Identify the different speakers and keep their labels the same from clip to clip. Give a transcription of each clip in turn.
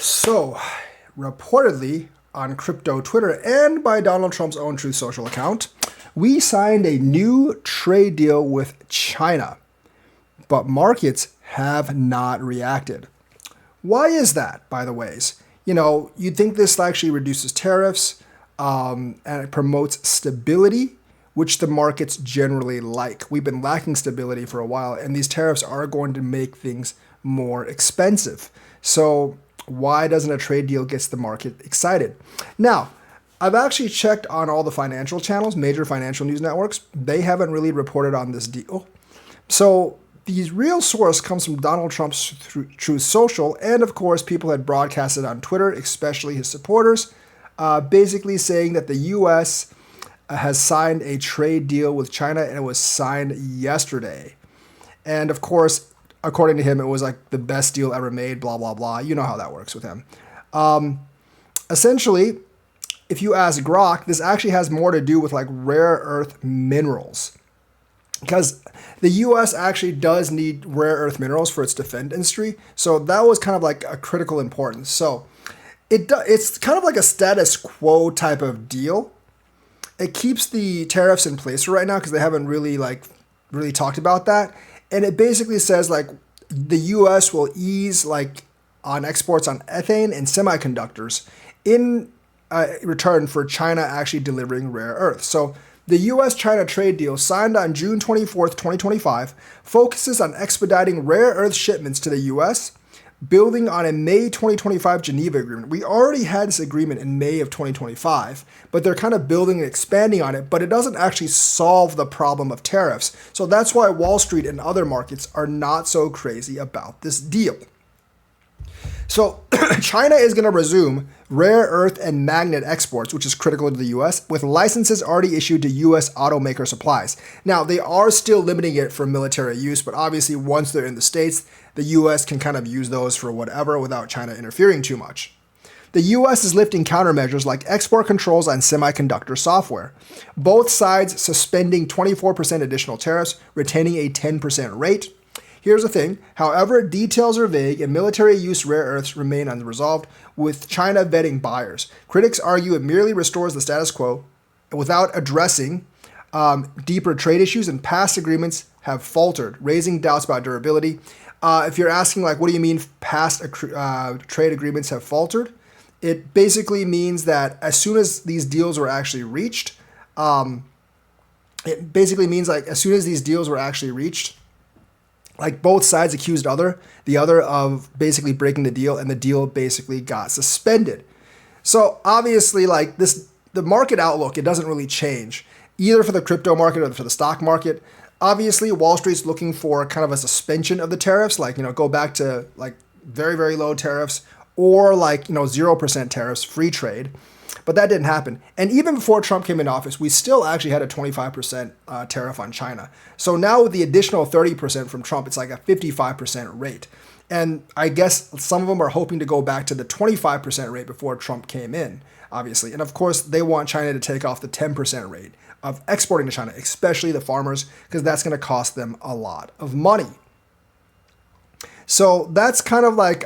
Speaker 1: So, reportedly on crypto Twitter and by Donald Trump's own Truth Social account, we signed a new trade deal with China, but markets have not reacted. Why is that, by the ways? You'd think this actually reduces tariffs and it promotes stability, which the markets generally like. We've been lacking stability for a while, and these tariffs are going to make things more expensive. So why doesn't a trade deal get the market excited? Now, I've actually checked on all the financial channels, major financial news networks. They haven't really reported on this deal. So the real source comes from Donald Trump's Truth Social, and of course, people had broadcasted on Twitter, especially his supporters, basically saying that the U.S. has signed a trade deal with China, and it was signed yesterday. And of course, according to him, it was like the best deal ever made, blah, blah, blah. You know how that works with him. Essentially, if you ask Grok, this actually has more to do with like rare earth minerals. Because the U.S. actually does need rare earth minerals for its defense industry. So that was kind of like a critical importance. So it's kind of like a status quo type of deal. It keeps the tariffs in place right now because they haven't really talked about that. And it basically says like the U.S. will ease like on exports on ethane and semiconductors in return for China actually delivering rare earth. So the U.S.-China trade deal signed on June 24th, 2025 focuses on expediting rare earth shipments to the U.S., building on a May 2025 Geneva Agreement. We already had this agreement in May of 2025, but they're kind of building and expanding on it, but it doesn't actually solve the problem of tariffs. So that's why Wall Street and other markets are not so crazy about this deal. So China is going to resume rare earth and magnet exports, which is critical to the U.S., with licenses already issued to U.S. automaker supplies. Now, they are still limiting it for military use, but obviously once they're in the States, the U.S. can kind of use those for whatever without China interfering too much. The U.S. is lifting countermeasures like export controls on semiconductor software. Both sides suspending 24% additional tariffs, retaining a 10% rate. Here's the thing, however, details are vague and military use rare earths remain unresolved, with China vetting buyers. Critics argue it merely restores the status quo without addressing deeper trade issues, and past agreements have faltered, raising doubts about durability. If you're asking, like, what do you mean past trade agreements have faltered? It basically means that as soon as these deals were actually reached, like both sides accused the other of basically breaking the deal, and the deal basically got suspended. So obviously, like the market outlook, it doesn't really change either for the crypto market or for the stock market. Obviously, Wall Street's looking for kind of a suspension of the tariffs, like, go back to like very, very low tariffs or like, 0% tariffs, free trade. But that didn't happen. And even before Trump came in office, we still actually had a 25% tariff on China. So now with the additional 30% from Trump, it's like a 55% rate. And I guess some of them are hoping to go back to the 25% rate before Trump came in, obviously. And of course, they want China to take off the 10% rate of exporting to China, especially the farmers, because that's going to cost them a lot of money. So that's kind of like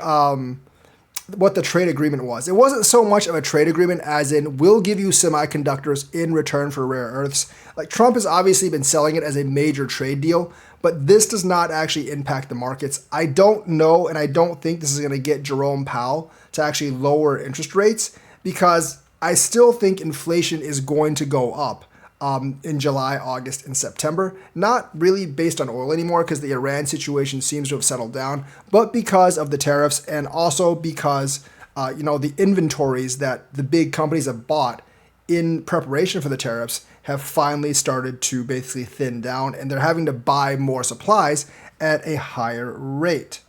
Speaker 1: what the trade agreement was. It wasn't so much of a trade agreement as in, we'll give you semiconductors in return for rare earths. Like, Trump has obviously been selling it as a major trade deal, but this does not actually impact the markets. I don't know, and I don't think this is going to get Jerome Powell to actually lower interest rates, because I still think inflation is going to go up in July, August, and September. Not really based on oil anymore, because the Iran situation seems to have settled down, but because of the tariffs, and also because the inventories that the big companies have bought in preparation for the tariffs have finally started to basically thin down, and they're having to buy more supplies at a higher rate.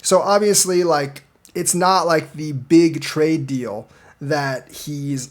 Speaker 1: So obviously, like, it's not like the big trade deal that he's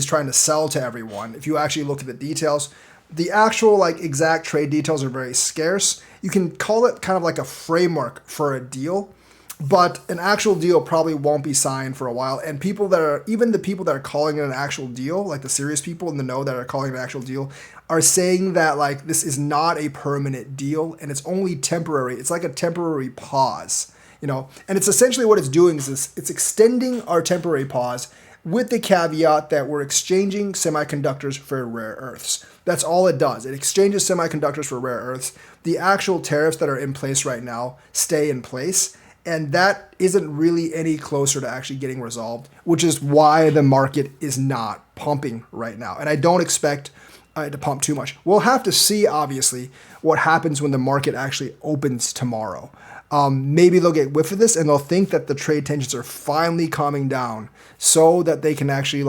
Speaker 1: trying to sell to everyone. If you actually look at the details, the actual like exact trade details are very scarce. You can call it kind of like a framework for a deal, but an actual deal probably won't be signed for a while. And the people that are calling it an actual deal, like the serious people in the know that are calling it an actual deal, are saying that like this is not a permanent deal and it's only temporary. It's like a temporary pause. And it's essentially what it's doing is it's extending our temporary pause with the caveat that we're exchanging semiconductors for rare earths. That's all it does. It exchanges semiconductors for rare earths. The actual tariffs that are in place right now stay in place, and that isn't really any closer to actually getting resolved, which is why the market is not pumping right now. And I don't expect to pump too much. We'll have to see, obviously, what happens when the market actually opens tomorrow. Maybe they'll get whiff of this and they'll think that the trade tensions are finally calming down so that they can actually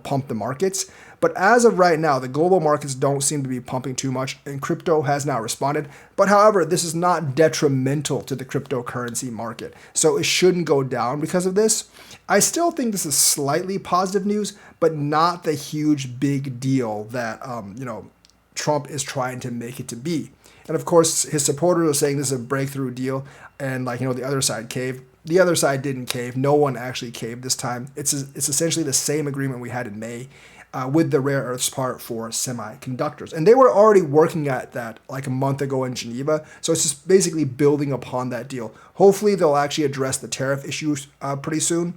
Speaker 1: pump the markets. But as of right now, the global markets don't seem to be pumping too much, and crypto has not responded. But however, this is not detrimental to the cryptocurrency market, so it shouldn't go down because of this. I still think this is slightly positive news, but not the huge big deal that Trump is trying to make it to be. And of course, his supporters are saying this is a breakthrough deal, and the other side caved. The other side didn't cave. No one actually caved this time. It's essentially the same agreement we had in May. With the rare earths part for semiconductors. And they were already working at that like a month ago in Geneva. So it's just basically building upon that deal. Hopefully they'll actually address the tariff issues pretty soon,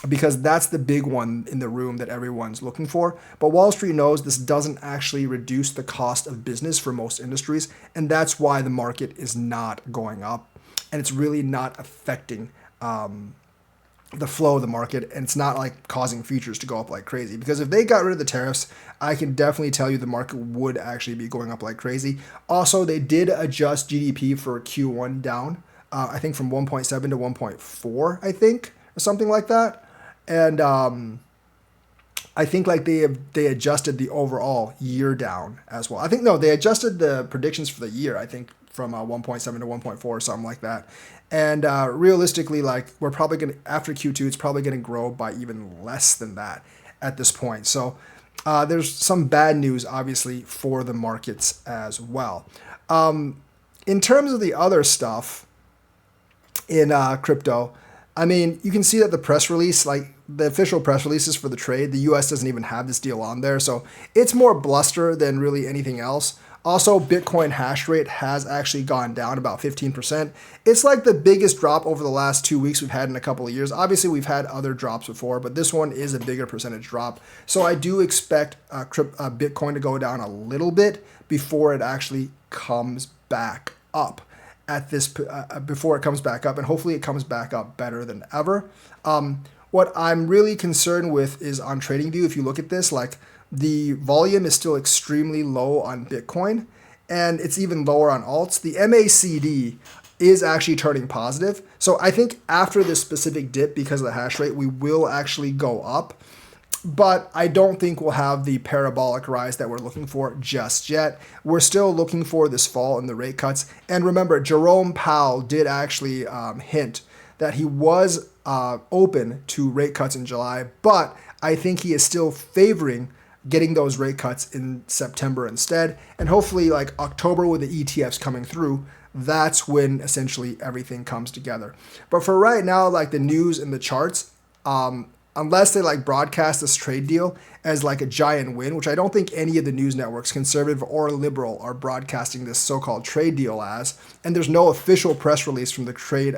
Speaker 1: because that's the big one in the room that everyone's looking for. But Wall Street knows this doesn't actually reduce the cost of business for most industries. And that's why the market is not going up. And it's really not affecting the flow of the market, and it's not like causing futures to go up like crazy, because if they got rid of the tariffs, I can definitely tell you the market would actually be going up like crazy. Also, they did adjust GDP for Q1 down, I think from 1.7 to 1.4, I think, or something like that. And I think like they adjusted the overall year down as well. I think they adjusted the predictions for the year, I think, from 1.7 to 1.4 or something like that. And realistically, we're probably going to, after Q2, it's probably going to grow by even less than that at this point. So there's some bad news, obviously, for the markets as well. In terms of the other stuff in crypto, I mean, you can see that the press release, the official press releases for the trade, the US doesn't even have this deal on there. So it's more bluster than really anything else. Also, Bitcoin hash rate has actually gone down about 15%. It's like the biggest drop over the last 2 weeks we've had in a couple of years. Obviously, we've had other drops before, but this one is a bigger percentage drop. So I do expect Bitcoin to go down a little bit before it actually comes back up before it comes back up, and hopefully it comes back up better than ever. What I'm really concerned with is on TradingView. If you look at this, the volume is still extremely low on Bitcoin, and it's even lower on alts. The MACD is actually turning positive. So I think after this specific dip, because of the hash rate, we will actually go up. But I don't think we'll have the parabolic rise that we're looking for just yet. We're still looking for this fall in the rate cuts. And remember, Jerome Powell did actually hint that he was open to rate cuts in July, but I think he is still favoring getting those rate cuts in September instead. And hopefully October with the ETFs coming through, that's when essentially everything comes together. But for right now, the news and the charts, unless they broadcast this trade deal as a giant win, which I don't think any of the news networks, conservative or liberal, are broadcasting this so-called trade deal as, and there's no official press release from the trade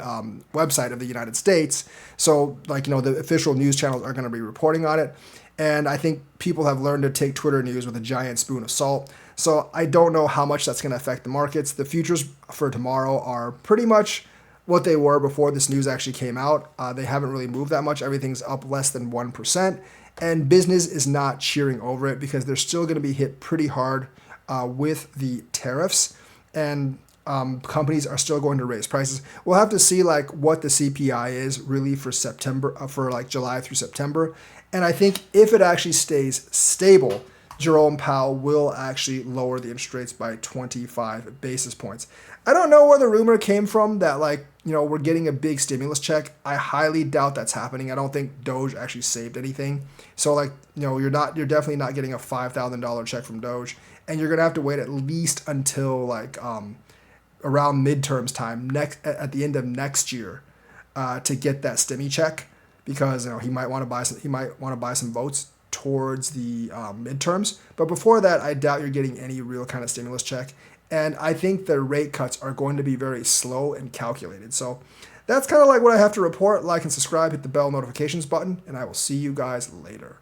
Speaker 1: website of the United States. So the official news channels are going to be reporting on it. And I think people have learned to take Twitter news with a giant spoon of salt. So I don't know how much that's going to affect the markets. The futures for tomorrow are pretty much what they were before this news actually came out. They haven't really moved that much. Everything's up less than 1%. And business is not cheering over it because they're still going to be hit pretty hard with the tariffs. And companies are still going to raise prices. We'll have to see what the CPI is really for September, for July through September. And I think if it actually stays stable, Jerome Powell will actually lower the interest rates by 25 basis points. I don't know where the rumor came from that we're getting a big stimulus check. I highly doubt that's happening. I don't think Doge actually saved anything. So you're definitely not getting a $5,000 check from Doge, and you're gonna have to wait at least until around midterms time at the end of next year to get that stimmy check, because he might want to buy some votes towards the midterms. But before that, I doubt you're getting any real kind of stimulus check. And I think the rate cuts are going to be very slow and calculated. So that's kind of like what I have to report. Like and subscribe, hit the bell notifications button, and I will see you guys later.